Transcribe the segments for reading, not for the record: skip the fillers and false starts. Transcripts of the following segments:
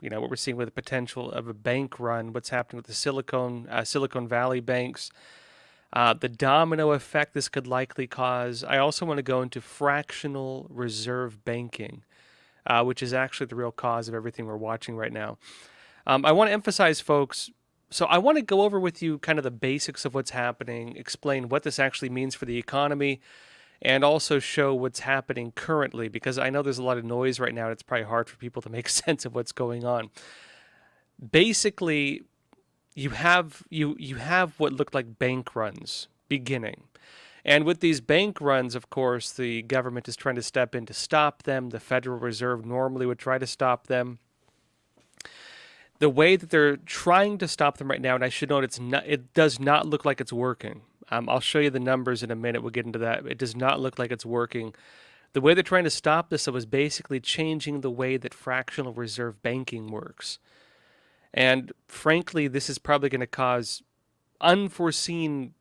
what we're seeing with the potential of a bank run, what's happening with the Silicon Valley banks, the domino effect this could likely cause. I also want to go into fractional reserve banking, which is actually the real cause of everything we're watching right now. I want to emphasize, folks, so I want to go over with you kind of the basics of what's happening, explain what this actually means for the economy, and also show what's happening currently, because I know there's a lot of noise right now, and it's probably hard for people to make sense of what's going on. Basically, you have what looked like bank runs beginning. And with these bank runs, of course, the government is trying to step in to stop them. The Federal Reserve normally would try to stop them. The way that they're trying to stop them right now, and I should note it does not look like it's working. I'll show you the numbers in a minute. We'll get into that. It does not look like it's working. The way they're trying to stop this was basically changing the way that fractional reserve banking works. And frankly, this is probably going to cause unforeseen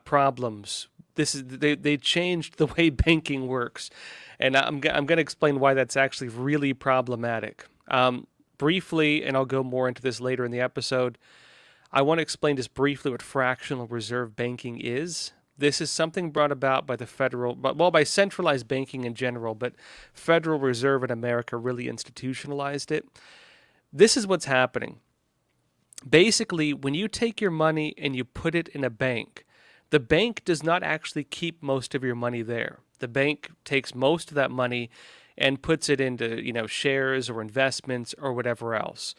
problems. They changed the way banking works, and I'm going to explain why that's actually really problematic. Briefly, and I'll go more into this later in the episode, I want to explain just briefly what fractional reserve banking is. This is something brought about by by centralized banking in general, but Federal Reserve in America really institutionalized it. This is what's happening. Basically, when you take your money and you put it in a bank, the bank does not actually keep most of your money there. The bank takes most of that money and puts it into, shares or investments or whatever else.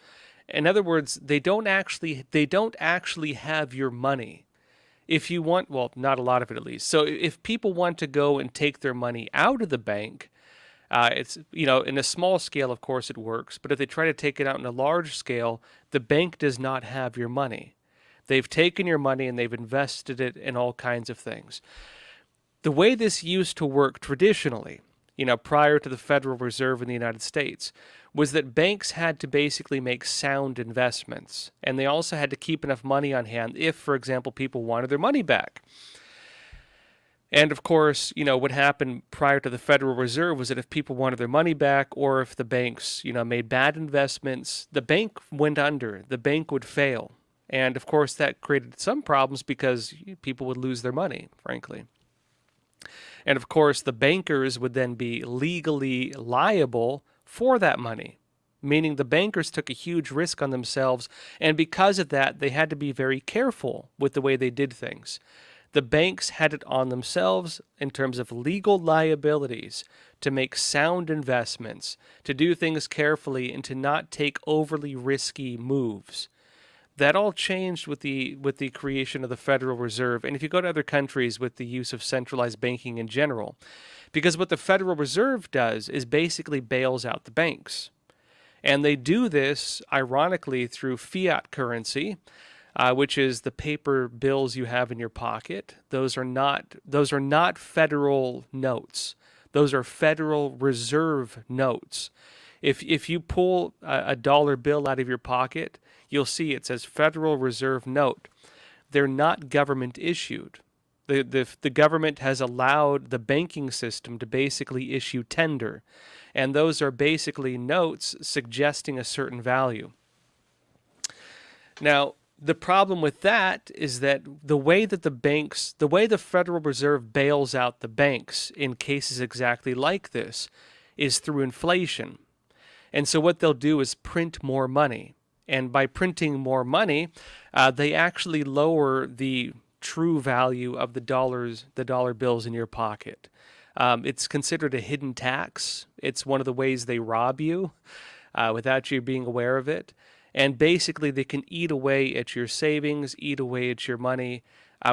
In other words, they don't actually have your money. If you want, well, not a lot of it at least. So if people want to go and take their money out of the bank, it's, in a small scale, of course, it works. But if they try to take it out in a large scale, the bank does not have your money. They've taken your money and they've invested it in all kinds of things. The way this used to work traditionally, prior to the Federal Reserve in the United States, was that banks had to basically make sound investments. And they also had to keep enough money on hand if, for example, people wanted their money back. And of course, what happened prior to the Federal Reserve was that if people wanted their money back, or if the banks, made bad investments, the bank went under, the bank would fail. And of course, that created some problems because people would lose their money, frankly. And of course, the bankers would then be legally liable for that money, meaning the bankers took a huge risk on themselves. And because of that, they had to be very careful with the way they did things. The banks had it on themselves in terms of legal liabilities to make sound investments, to do things carefully, and to not take overly risky moves. That all changed with the creation of the Federal Reserve, and if you go to other countries, with the use of centralized banking in general. Because what the Federal Reserve does is basically bails out the banks. And they do this, ironically, through fiat currency, which is the paper bills you have in your pocket. Those are not federal notes. Those are Federal Reserve notes. If you pull a dollar bill out of your pocket, you'll see it says Federal Reserve note. They're not government issued. The government has allowed the banking system to basically issue tender, and those are basically notes suggesting a certain value. Now, the problem with that is that the way the Federal Reserve bails out the banks in cases exactly like this is through inflation. And so what they'll do is print more money. And by printing more money, they actually lower the true value of the dollar bills in your pocket. It's considered a hidden tax. It's one of the ways they rob you without you being aware of it. And basically, they can eat away at your savings, eat away at your money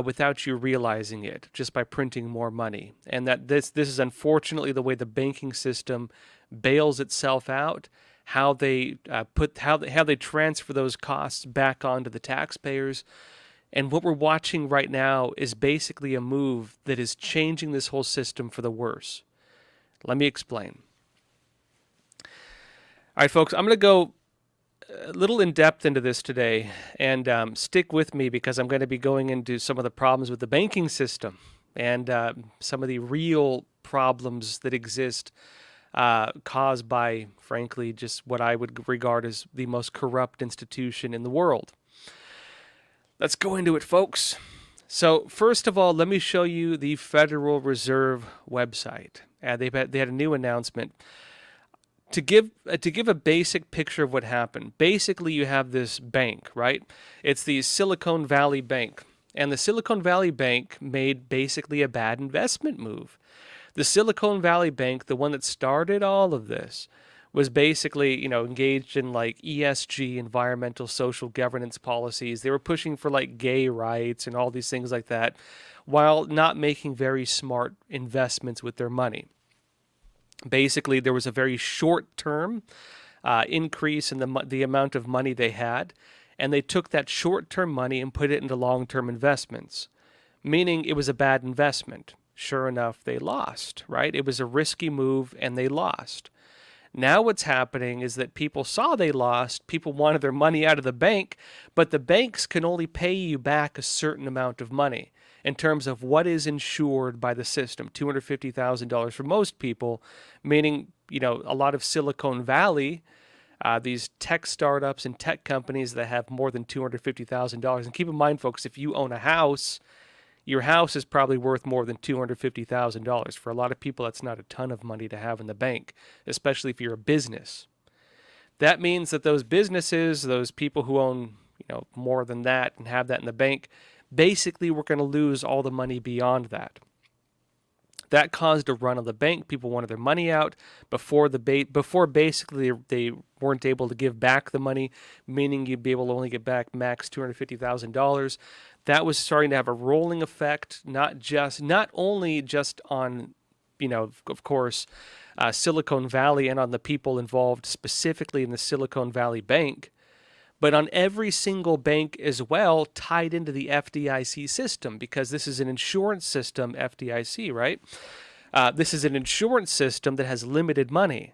without you realizing it, just by printing more money. And that this is unfortunately the way the banking system bails itself out. How they how they transfer those costs back onto the taxpayers. And what we're watching right now is basically a move that is changing this whole system for the worse. Let me explain. All right, folks, I'm going to go a little in depth into this today, and stick with me because I'm going to be going into some of the problems with the banking system and some of the real problems that exist caused by, frankly, just what I would regard as the most corrupt institution in the world. Let's go into it, folks. So first of all, let me show you the Federal Reserve website. They had a new announcement. To give a basic picture of what happened, basically you have this bank, right? It's the Silicon Valley Bank. And the Silicon Valley Bank made basically a bad investment move. The Silicon Valley Bank, the one that started all of this, was basically, engaged in like ESG, environmental social governance policies. They were pushing for like gay rights and all these things like that, while not making very smart investments with their money. Basically, there was a very short-term increase in the amount of money they had, and they took that short-term money and put it into long-term investments, meaning it was a bad investment. Sure enough, they lost, right? It was a risky move, and they lost. Now what's happening is that people saw they lost, people wanted their money out of the bank, but the banks can only pay you back a certain amount of money in terms of what is insured by the system, $250,000 for most people, meaning, a lot of Silicon Valley, these tech startups and tech companies that have more than $250,000. And keep in mind, folks, if you own a house, your house is probably worth more than $250,000. For a lot of people, that's not a ton of money to have in the bank, especially if you're a business. That means that those businesses, those people who own, more than that and have that in the bank, basically we're going to lose all the money beyond that. That caused a run on the bank. People wanted their money out before basically they weren't able to give back the money, meaning you'd be able to only get back max $250,000. That was starting to have a rolling effect, not only just on, of course, Silicon Valley and on the people involved specifically in the Silicon Valley Bank, but on every single bank as well, tied into the FDIC system, because this is an insurance system, FDIC, right? This is an insurance system that has limited money.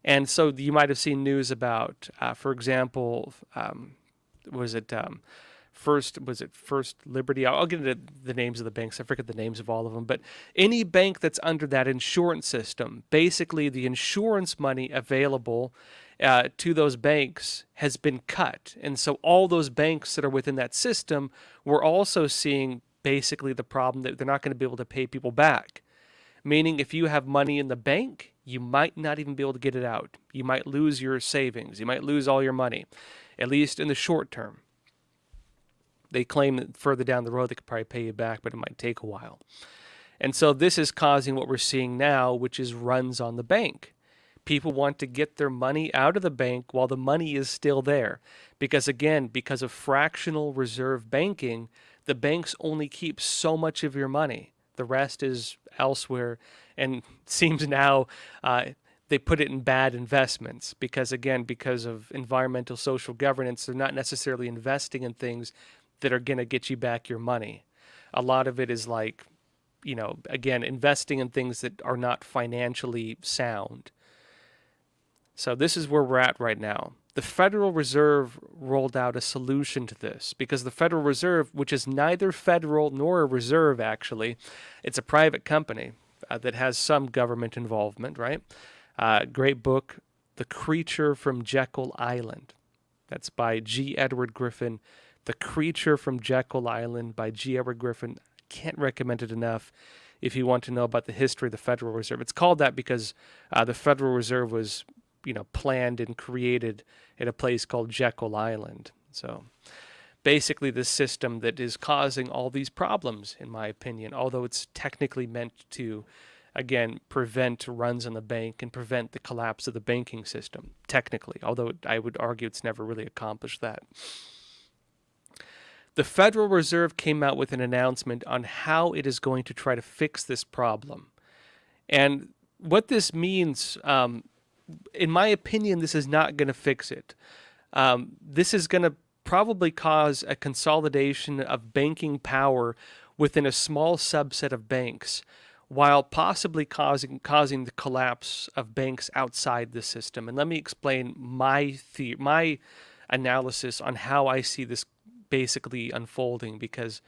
And so you might have seen news about, for example, First Liberty? I'll get into the names of the banks. I forget the names of all of them. But any bank that's under that insurance system, basically the insurance money available to those banks has been cut. And so all those banks that are within that system were also seeing basically the problem that they're not going to be able to pay people back. Meaning if you have money in the bank, you might not even be able to get it out. You might lose your savings. You might lose all your money, at least in the short term. They claim that further down the road they could probably pay you back, but it might take a while. And so this is causing what we're seeing now, which is runs on the bank. People want to get their money out of the bank while the money is still there. Because again, because of fractional reserve banking, the banks only keep so much of your money. The rest is elsewhere. And it seems now they put it in bad investments because, again, because of environmental social governance, they're not necessarily investing in things that are going to get you back your money. A lot of it is like, again, investing in things that are not financially sound. So this is where we're at right now. The Federal Reserve rolled out a solution to this because the Federal Reserve, which is neither federal nor a reserve actually, it's a private company that has some government involvement, right? Great book, The Creature from Jekyll Island. That's by G. Edward Griffin. The Creature from Jekyll Island by G. Edward Griffin. Can't recommend it enough if you want to know about the history of the Federal Reserve. It's called that because the Federal Reserve was planned and created at a place called Jekyll Island. So basically this system that is causing all these problems, in my opinion, although it's technically meant to, again, prevent runs on the bank and prevent the collapse of the banking system, technically, although I would argue it's never really accomplished that. The Federal Reserve came out with an announcement on how it is going to try to fix this problem. And what this means, in my opinion, this is not going to fix it. This is going to probably cause a consolidation of banking power within a small subset of banks, while possibly causing the collapse of banks outside the system. And let me explain my analysis on how I see this basically unfolding, because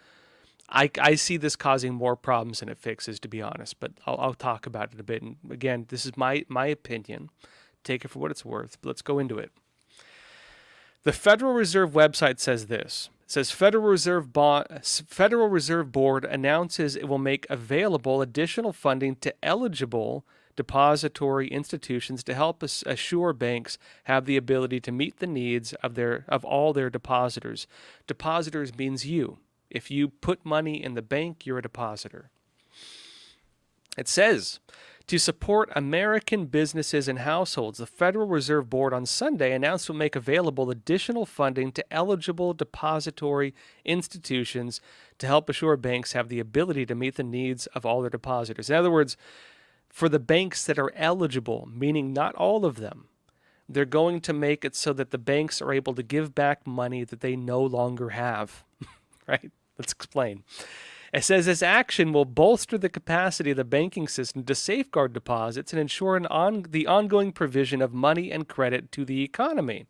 I see this causing more problems than it fixes, to be honest. But I'll talk about it a bit. And again, this is my opinion. Take it for what it's worth. But let's go into it. The Federal Reserve website says this. It says Federal Reserve Board announces it will make available additional funding to eligible depository institutions to help assure banks have the ability to meet the needs of all their depositors. Depositors means you. If you put money in the bank, you're a depositor. It says, to support American businesses and households, the Federal Reserve Board on Sunday announced it will make available additional funding to eligible depository institutions to help assure banks have the ability to meet the needs of all their depositors. In other words, for the banks that are eligible, meaning not all of them, they're going to make it so that the banks are able to give back money that they no longer have. Right? Let's explain. It says this action will bolster the capacity of the banking system to safeguard deposits and ensure the ongoing provision of money and credit to the economy.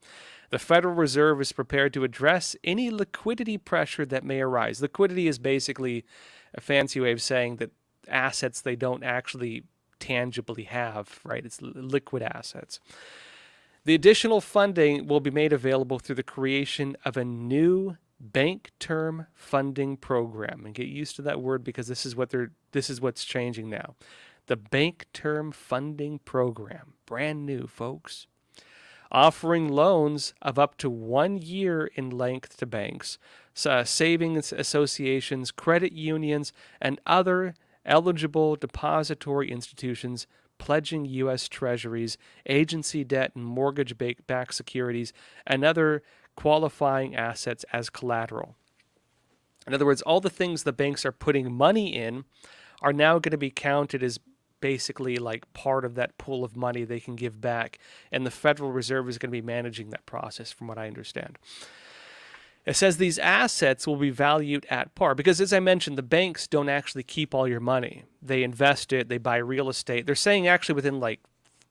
The Federal Reserve is prepared to address any liquidity pressure that may arise. Liquidity is basically a fancy way of saying that assets they don't actually tangibly have, right? It's liquid assets. The additional funding will be made available through the creation of a new bank term funding program. And get used to that word because this is what's changing now. The bank term funding program, brand new, folks, offering loans of up to 1 year in length to banks, savings associations, credit unions, and other eligible depository institutions pledging U.S. Treasuries, agency debt, and mortgage-backed securities, and other qualifying assets as collateral. In other words, all the things the banks are putting money in are now going to be counted as basically like part of that pool of money they can give back, and the Federal Reserve is going to be managing that process, from what I understand. It says these assets will be valued at par because, as I mentioned, the banks don't actually keep all your money. They invest it, they buy real estate. They're saying actually within like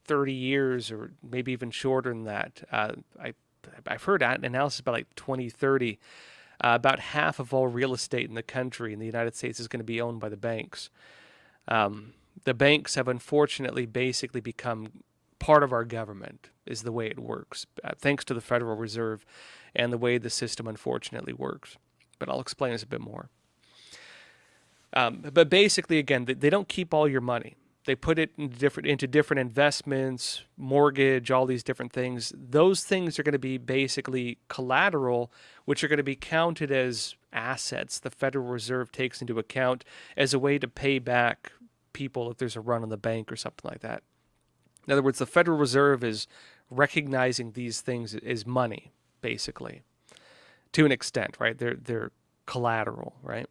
30 years or maybe even shorter than that. I've heard analysis about like 2030. About half of all real estate in the country, in the United States, is going to be owned by the banks. The banks have unfortunately basically become part of our government, is the way it works, thanks to the Federal Reserve and the way the system unfortunately works. But I'll explain this a bit more. But basically, again, they don't keep all your money. They put it into different investments, mortgage, all these different things. Those things are going to be basically collateral, which are going to be counted as assets the Federal Reserve takes into account as a way to pay back people if there's a run on the bank or something like that. In other words, the Federal Reserve is recognizing these things as money, basically, to an extent, right? They're collateral, right?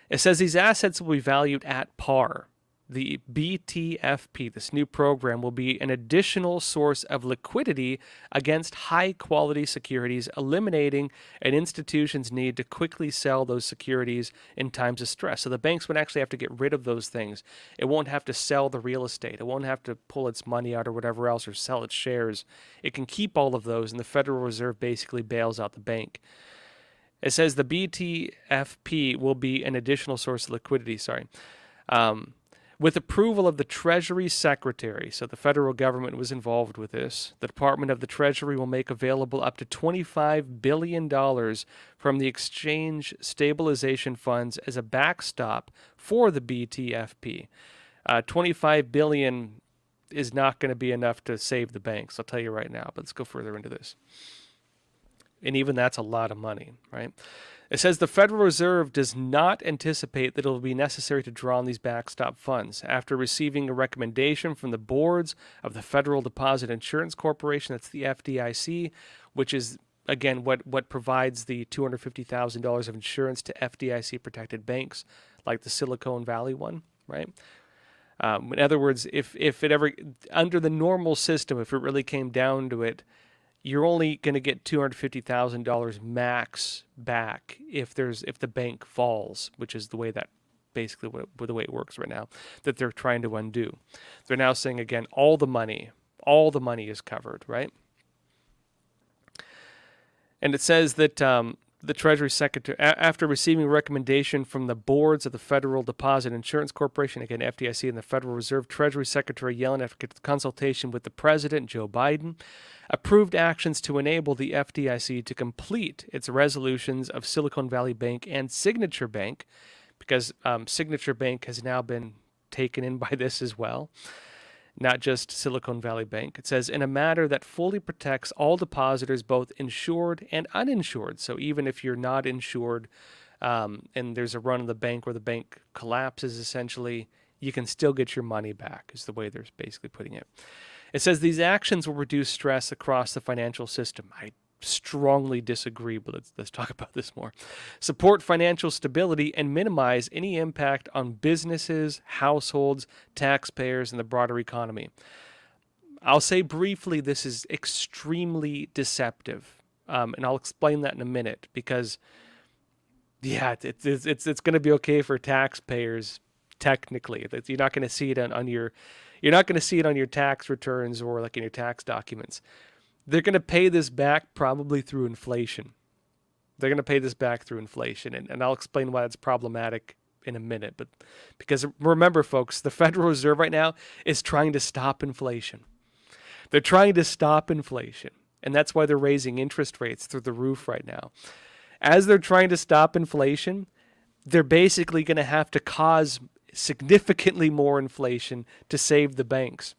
It says these assets will be valued at par. The BTFP, this new program, will be an additional source of liquidity against high-quality securities, eliminating an institution's need to quickly sell those securities in times of stress. So the banks would actually have to get rid of those things. It won't have to sell the real estate. It won't have to pull its money out or whatever else or sell its shares. It can keep all of those, and the Federal Reserve basically bails out the bank. It says the BTFP will be an additional source of liquidity, with approval of the Treasury Secretary, so the federal government was involved with this, the Department of the Treasury will make available up to $25 billion from the Exchange Stabilization Funds as a backstop for the BTFP. $25 billion is not going to be enough to save the banks, I'll tell you right now, but let's go further into this. And even that's a lot of money, right? It says the Federal Reserve does not anticipate that it will be necessary to draw on these backstop funds. After receiving a recommendation from the boards of the Federal Deposit Insurance Corporation, that's the FDIC, which is, again, what provides the $250,000 of insurance to FDIC-protected banks, like the Silicon Valley one, right? In other words, if it ever, under the normal system, if it really came down to it, you're only going to get $250,000 max back if the bank falls, which is the way that basically the way it works right now, that they're trying to undo. They're now saying, again, all the money is covered, right? And it says that the Treasury Secretary, after receiving recommendation from the boards of the Federal Deposit Insurance Corporation, again FDIC, and the Federal Reserve, Treasury Secretary Yellen, after consultation with the President, Joe Biden, approved actions to enable the FDIC to complete its resolutions of Silicon Valley Bank and Signature Bank, because Signature Bank has now been taken in by this as well, not just Silicon Valley Bank. It says, in a manner that fully protects all depositors, both insured and uninsured. So even if you're not insured and there's a run on the bank where the bank collapses, essentially, you can still get your money back, is the way they're basically putting it. It says these actions will reduce stress across the financial system. I strongly disagree, but let's talk about this more. Support financial stability and minimize any impact on businesses, households, taxpayers, and the broader economy. I'll say briefly, this is extremely deceptive, and I'll explain that in a minute, because yeah, it's going to be okay for taxpayers technically. You're not going to see it on your tax returns or like in your tax documents. They're going to pay this back probably through inflation. They're going to pay this back through inflation. And I'll explain why that's problematic in a minute. But because remember, folks, the Federal Reserve right now is trying to stop inflation. They're trying to stop inflation. And that's why they're raising interest rates through the roof right now. As they're trying to stop inflation, they're basically going to have to cause significantly more inflation to save the banks.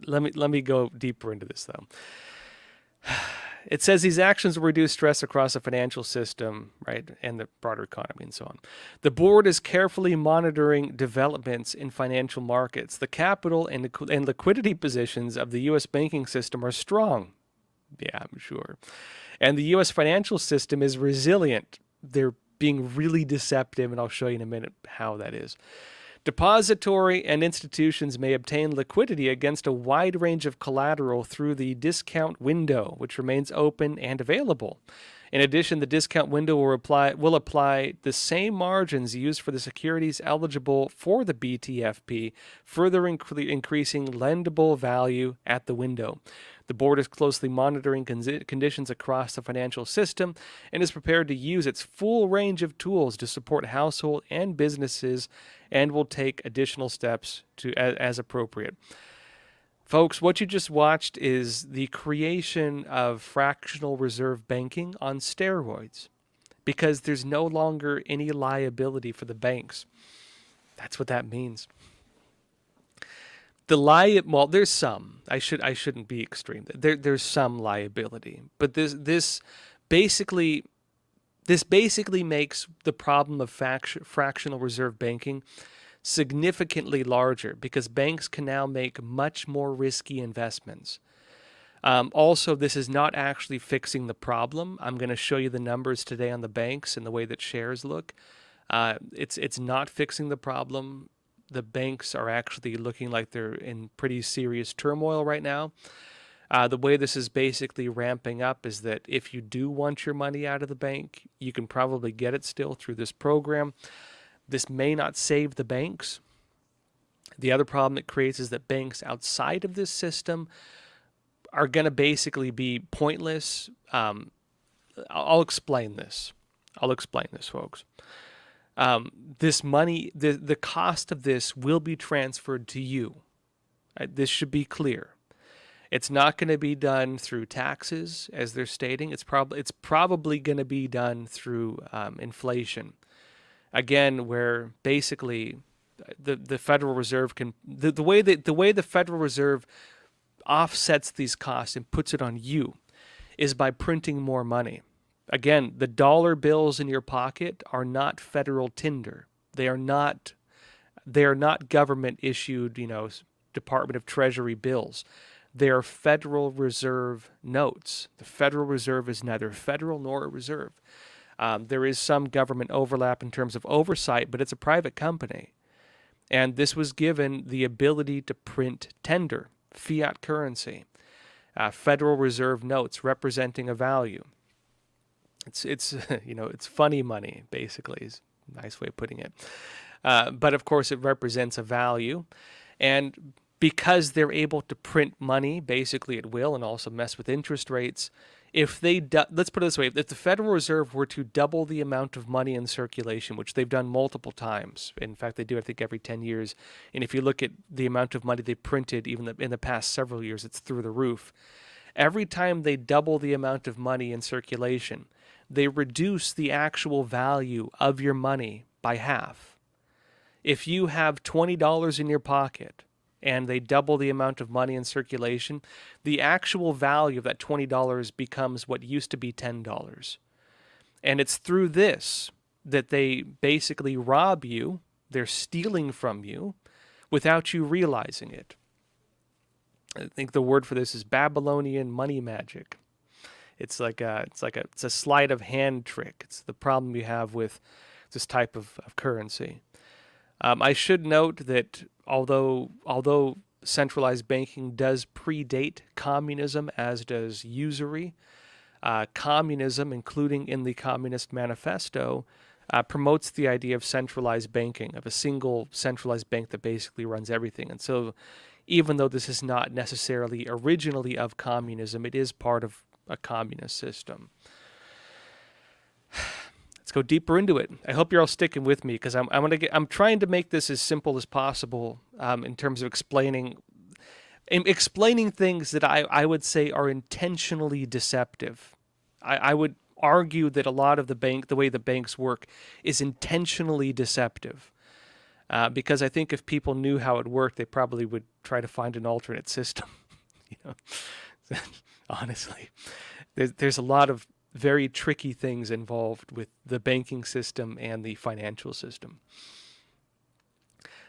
Let me go deeper into this, though. It says these actions will reduce stress across the financial system, right, and the broader economy and so on. The board is carefully monitoring developments in financial markets. The capital and liquidity positions of the U.S. banking system are strong. Yeah, I'm sure. And the U.S. financial system is resilient. They're being really deceptive, and I'll show you in a minute how that is. Depository and institutions may obtain liquidity against a wide range of collateral through the discount window, which remains open and available. In addition, the discount window will apply the same margins used for the securities eligible for the BTFP, further increasing lendable value at the window. The board is closely monitoring conditions across the financial system and is prepared to use its full range of tools to support households and businesses, and will take additional steps as appropriate. Folks, what you just watched is the creation of fractional reserve banking on steroids, because there's no longer any liability for the banks. That's what that means. Well, there's some. I shouldn't be extreme. There's some liability, but this basically makes the problem of fractional reserve banking significantly larger, because banks can now make much more risky investments. Also, this is not actually fixing the problem. I'm going to show you the numbers today on the banks and the way that shares look. It's not fixing the problem. The banks are actually looking like they're in pretty serious turmoil right now. The way this is basically ramping up is that if you do want your money out of the bank, you can probably get it still through this program. This may not save the banks. The other problem it creates is that banks outside of this system are going to basically be pointless. I'll explain this. Folks. This money, the cost of this will be transferred to you. This should be clear. It's not going to be done through taxes, as they're stating. It's probably going to be done through inflation. Again, where basically the Federal Reserve can the way the Federal Reserve offsets these costs and puts it on you is by printing more money. Again, the dollar bills in your pocket are not federal tinder. They are not government issued, Department of Treasury bills. They are Federal Reserve notes. The Federal Reserve is neither federal nor a reserve. There is some government overlap in terms of oversight, but it's a private company. And this was given the ability to print tender, fiat currency, Federal Reserve notes representing a value. It's funny money, basically, is a nice way of putting it. But of course, it represents a value. And because they're able to print money basically at will and also mess with interest rates. If they let's put it this way, if the Federal Reserve were to double the amount of money in circulation, which they've done multiple times, in fact they do I think every 10 years, and if you look at the amount of money they printed even in the past several years, it's through the roof. Every time they double the amount of money in circulation, they reduce the actual value of your money by half. If you have $20 in your pocket and they double the amount of money in circulation, the actual value of that $20 becomes what used to be $10. And it's through this that they basically rob you, they're stealing from you without you realizing it. I think the word for this is Babylonian money magic. It's a sleight of hand trick. It's the problem you have with this type of currency. I should note that although centralized banking does predate communism, as does usury, communism, including in the Communist Manifesto, promotes the idea of centralized banking, of a single centralized bank that basically runs everything. And so even though this is not necessarily originally of communism, it is part of a communist system. Let's go deeper into it. I hope you're all sticking with me because I'm trying to make this as simple as possible in terms of explaining things that I would say are intentionally deceptive. I would argue that a lot of the way the banks work is intentionally deceptive. Because I think if people knew how it worked, they probably would try to find an alternate system. Honestly, there's a lot of very tricky things involved with the banking system and the financial system.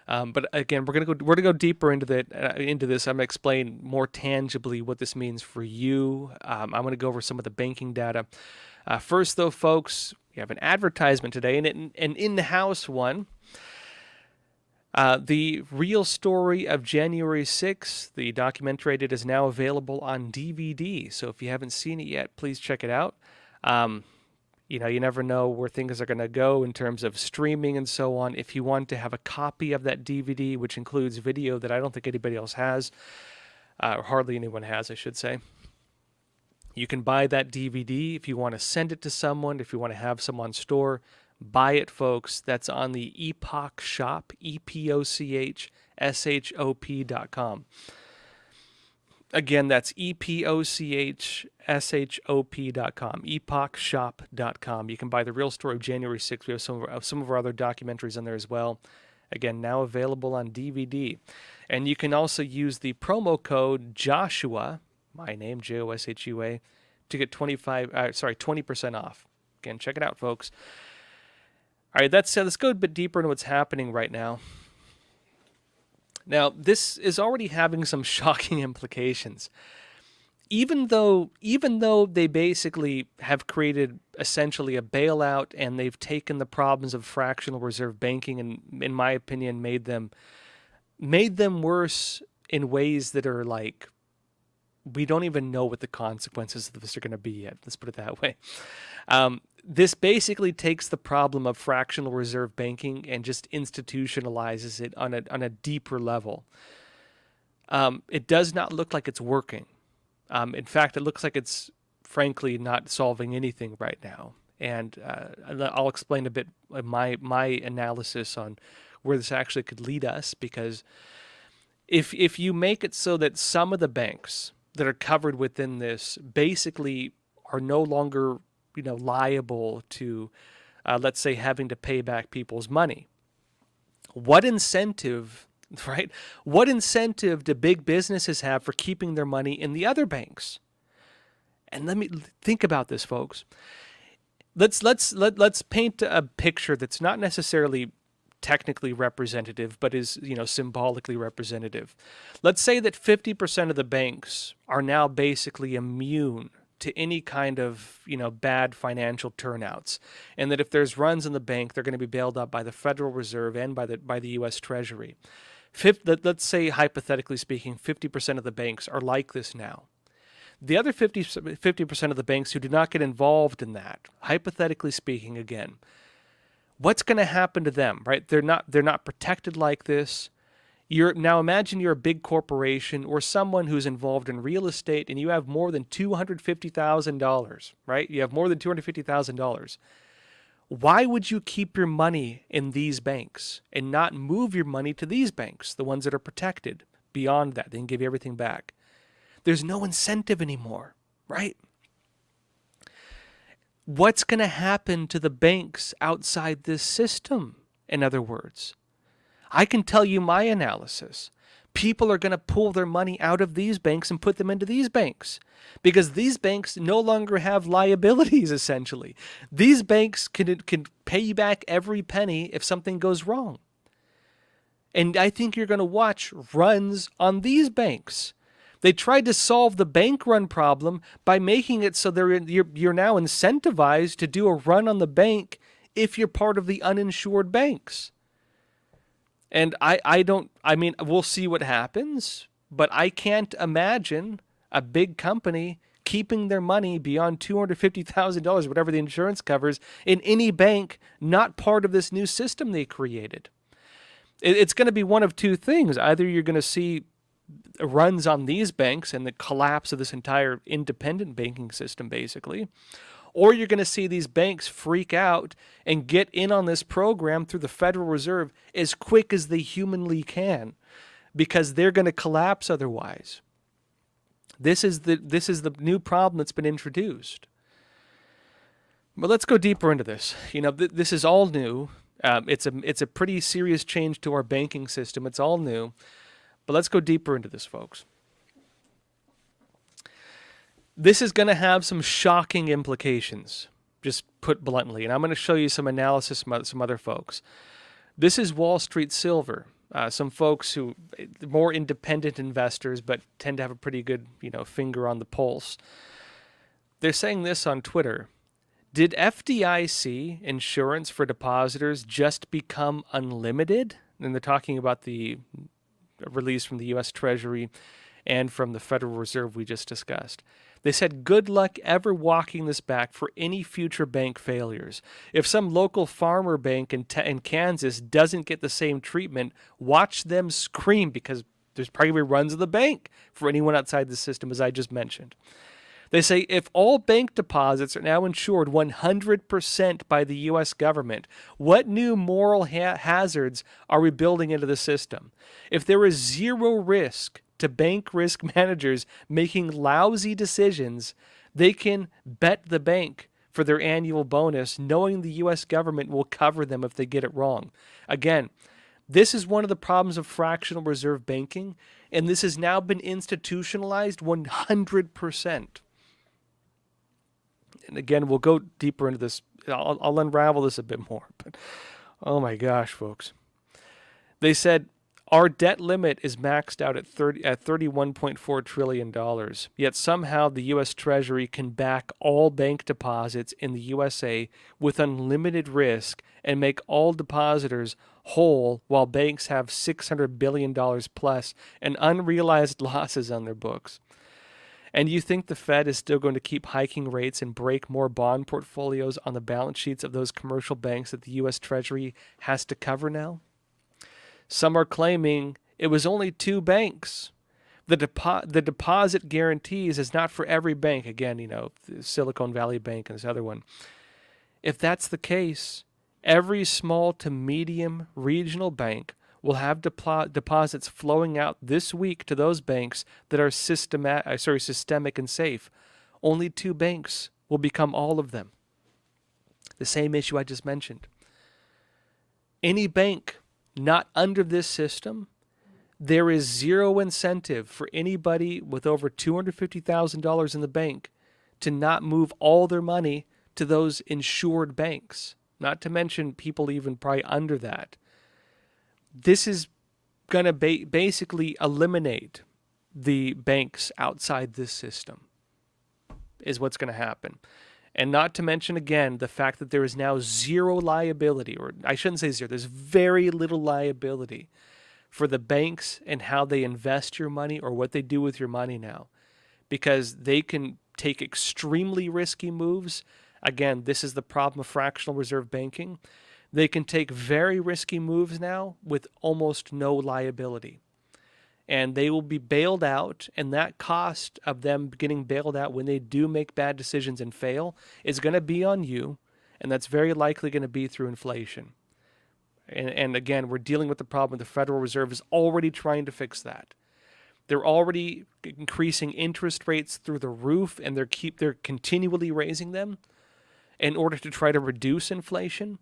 But again, we're gonna go deeper into this. I'm gonna explain more tangibly what this means for you. I'm gonna go over some of the banking data. First, though, folks, we have an advertisement today, and an in-house one. The Real Story of January 6th, the documentary I did, is now available on DVD. So if you haven't seen it yet, please check it out. You never know where things are going to go in terms of streaming and so on. If you want to have a copy of that DVD, which includes video that I don't think anybody else has, or hardly anyone has, I should say, you can buy that DVD. If you want to send it to someone, if you want to have someone store, buy it, folks. That's on the Epoch Shop, EPOCHSHOP.com. Again, that's EPOCHSHOP.com, epochshop.com. You can buy The Real Story of January 6th. We have some of our other documentaries on there as well. Again, now available on DVD. And you can also use the promo code Joshua, my name, Joshua, to get 20% off. Again, check it out, folks. All right, that said, let's go a bit deeper into what's happening right now. Now, this is already having some shocking implications. Even though they basically have created essentially a bailout and they've taken the problems of fractional reserve banking and, in my opinion, made them worse in ways that are like, we don't even know what the consequences of this are going to be yet. Let's put it that way. This basically takes the problem of fractional reserve banking and just institutionalizes it on a deeper level. It does not look like it's working. In fact, it looks like it's frankly not solving anything right now. And I'll explain a bit my analysis on where this actually could lead us, because if you make it so that some of the banks that are covered within this basically are no longer liable to, let's say, having to pay back people's money. What incentive, right? What incentive do big businesses have for keeping their money in the other banks? And let me think about this, folks. Let's paint a picture that's not necessarily technically representative, but is symbolically representative. Let's say that 50% of the banks are now basically immune to any kind of bad financial turnouts, and that if there's runs in the bank, they're going to be bailed out by the Federal Reserve and by the U.S. Treasury. Let's say, hypothetically speaking, 50% of the banks are like this now. The other 50% of the banks who do not get involved in that, hypothetically speaking, again, what's going to happen to them? Right? They're not protected like this. Now imagine you're a big corporation or someone who's involved in real estate and you have more than $250,000, right? You have more than $250,000. Why would you keep your money in these banks and not move your money to these banks, the ones that are protected beyond that? They can give you everything back. There's no incentive anymore, right? What's going to happen to the banks outside this system, in other words? I can tell you my analysis. People are going to pull their money out of these banks and put them into these banks because these banks no longer have liabilities, essentially. These banks can pay you back every penny if something goes wrong. And I think you're going to watch runs on these banks. They tried to solve the bank run problem by making it so you're now incentivized to do a run on the bank if you're part of the uninsured banks. And we'll see what happens, but I can't imagine a big company keeping their money beyond $250,000, whatever the insurance covers, in any bank not part of this new system they created. It's going to be one of two things. Either you're going to see runs on these banks and the collapse of this entire independent banking system, basically, or you're going to see these banks freak out and get in on this program through the Federal Reserve as quick as they humanly can because they're going to collapse otherwise. This is the new problem that's been introduced. But let's go deeper into this. This is all new. It's a pretty serious change to our banking system. It's all new. But let's go deeper into this, folks. This is going to have some shocking implications, just put bluntly. And I'm going to show you some analysis from some other folks. This is Wall Street Silver. Some folks who more independent investors, but tend to have a pretty good, finger on the pulse. They're saying this on Twitter. Did FDIC insurance for depositors just become unlimited? And they're talking about the release from the U.S. Treasury and from the Federal Reserve we just discussed. They said, good luck ever walking this back for any future bank failures. If some local farmer bank in Kansas doesn't get the same treatment, watch them scream because there's probably runs of the bank for anyone outside the system, as I just mentioned. They say if all bank deposits are now insured 100% by the U.S. government, what new moral hazards are we building into the system? If there is zero risk to bank risk managers making lousy decisions, they can bet the bank for their annual bonus, knowing the U.S. government will cover them if they get it wrong. Again, this is one of the problems of fractional reserve banking, and this has now been institutionalized 100%. And again, we'll go deeper into this. I'll unravel this a bit more. But oh my gosh, folks. They said, our debt limit is maxed out at $31.4 trillion, yet somehow the U.S. Treasury can back all bank deposits in the USA with unlimited risk and make all depositors whole while banks have $600 billion plus in unrealized losses on their books. And you think the Fed is still going to keep hiking rates and break more bond portfolios on the balance sheets of those commercial banks that the U.S. Treasury has to cover now? Some are claiming it was only two banks. The deposit guarantees is not for every bank. Again, Silicon Valley Bank and this other one. If that's the case, every small to medium regional bank will have deposits flowing out this week to those banks that are systemic and safe. Only two banks will become all of them. The same issue I just mentioned. Any bank not under this system, there is zero incentive for anybody with over $250,000 in the bank to not move all their money to those insured banks, not to mention people even probably under that. This is going to basically eliminate the banks outside this system, is what's going to happen. And not to mention, again, the fact that there is now zero liability, or I shouldn't say zero, there's very little liability for the banks and how they invest your money or what they do with your money now, because they can take extremely risky moves. Again, this is the problem of fractional reserve banking. They can take very risky moves now with almost no liability. And they will be bailed out, and that cost of them getting bailed out when they do make bad decisions and fail is going to be on you, and that's very likely going to be through inflation. And again, we're dealing with the problem. The Federal Reserve is already trying to fix that. They're already increasing interest rates through the roof, and they're continually raising them in order to try to reduce inflation.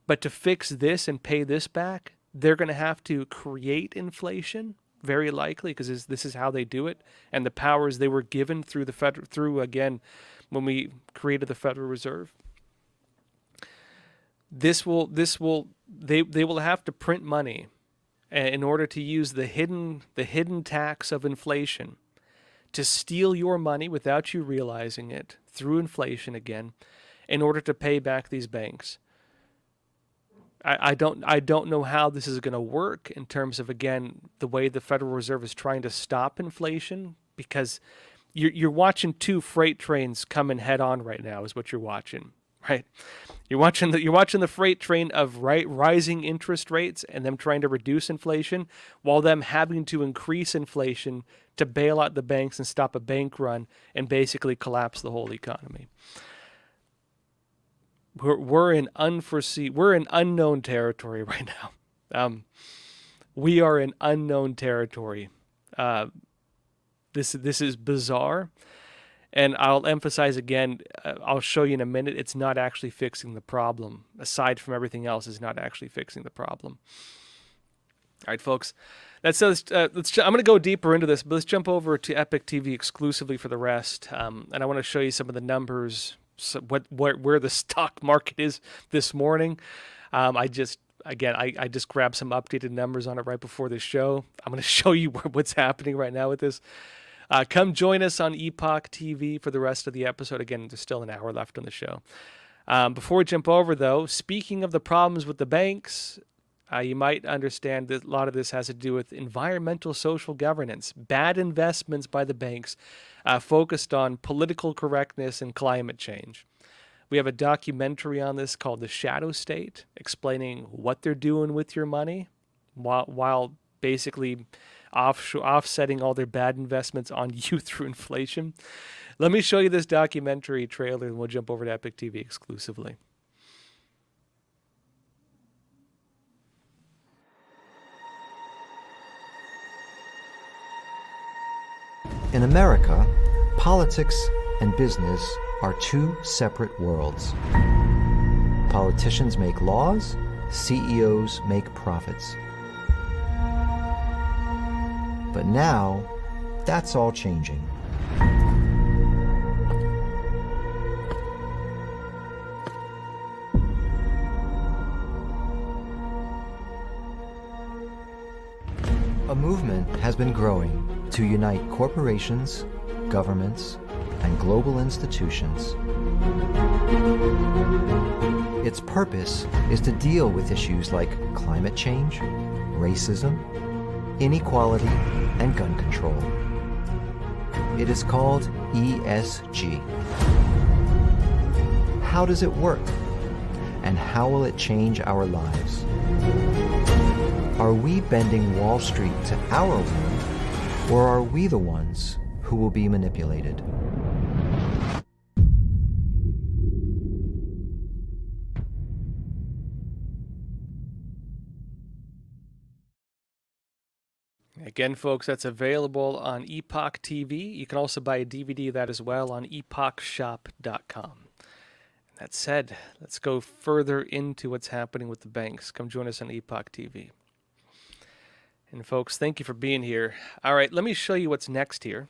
But to fix this and pay this back, they're going to have to create inflation, very likely, because this is how they do it, and the powers they were given through again when we created the Federal Reserve. They will have to print money in order to use the hidden tax of inflation to steal your money without you realizing it through inflation again, in order to pay back these banks. I don't know how this is going to work in terms of, again, the way the Federal Reserve is trying to stop inflation, because you're watching two freight trains coming head on right now is what you're watching, right? You're watching the freight train of rising interest rates and them trying to reduce inflation, while them having to increase inflation to bail out the banks and stop a bank run and basically collapse the whole economy. We're in unknown territory right now. We are in unknown territory. This is bizarre. And I'll emphasize again, I'll show you in a minute, it's not actually fixing the problem. Aside from everything else, it's not actually fixing the problem. All right, folks. I'm going to go deeper into this, but let's jump over to Epic TV exclusively for the rest. And I want to show you some of the numbers, where the stock market is this morning. I just grabbed some updated numbers on it right before the show. I'm going to show you what's happening right now with this. Come join us on Epoch TV for the rest of the episode. Again, there's still an hour left on the show. Before we jump over, though, speaking of the problems with the banks, you might understand that a lot of this has to do with environmental social governance, bad investments by the banks focused on political correctness and climate change. We have a documentary on this called The Shadow State, explaining what they're doing with your money while basically offsetting all their bad investments on you through inflation. Let me show you this documentary trailer, and we'll jump over to Epic TV exclusively. In America, politics and business are two separate worlds. Politicians make laws, CEOs make profits. But now, that's all changing. A movement has been growing to unite corporations, governments, and global institutions. Its purpose is to deal with issues like climate change, racism, inequality, and gun control. It is called ESG. How does it work? And how will it change our lives? Are we bending Wall Street to our will, or are we the ones who will be manipulated? Again, folks, that's available on Epoch TV. You can also buy a DVD of that as well on epochshop.com. That said, let's go further into what's happening with the banks. Come join us on Epoch TV. And folks, thank you for being here. All right, let me show you what's next here.